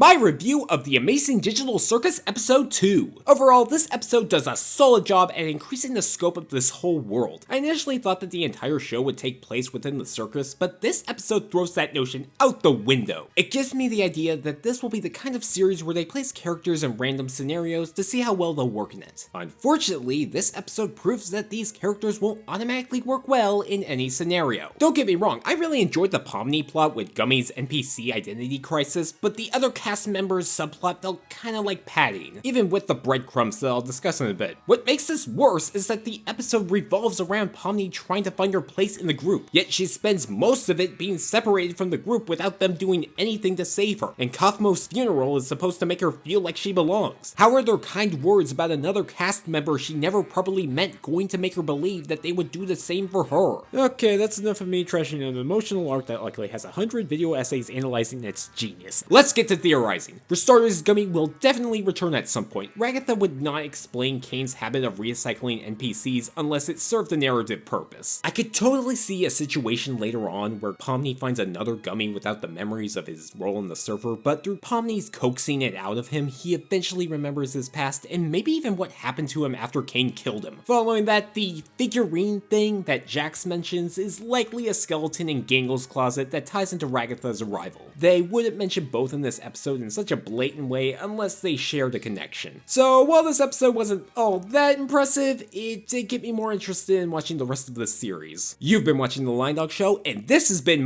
My review of The Amazing Digital Circus Episode 2. Overall, this episode does a solid job at increasing the scope of this whole world. I initially thought that the entire show would take place within the circus, but this episode throws that notion out the window. It gives me the idea that this will be the kind of series where they place characters in random scenarios to see how well they'll work in it. Unfortunately, this episode proves that these characters won't automatically work well in any scenario. Don't get me wrong, I really enjoyed the Pomni plot with Gummy's NPC identity crisis, but the other cast members' subplot felt kinda like padding, even with the breadcrumbs that I'll discuss in a bit. What makes this worse is that the episode revolves around Pomni trying to find her place in the group, yet she spends most of it being separated from the group without them doing anything to save her, and Kathmo's funeral is supposed to make her feel like she belongs. How are their kind words about another cast member she never properly met going to make her believe that they would do the same for her? Okay, that's enough of me trashing an emotional arc that likely has 100 video essays analyzing its genius. Let's get to theorizing. For starters, Gummy will definitely return at some point. Ragatha would not explain Kane's habit of recycling NPCs unless it served a narrative purpose. I could totally see a situation later on where Pomni finds another Gummy without the memories of his role in the server, but through Pomni's coaxing it out of him, he eventually remembers his past and maybe even what happened to him after Kane killed him. Following that, the figurine thing that Jax mentions is likely a skeleton in Gangle's closet that ties into Ragatha's arrival. They wouldn't mention both in this episode in such a blatant way unless they shared a connection. So while this episode wasn't all that impressive, it did get me more interested in watching the rest of the series. You've been watching The Line Dog Show, and this has been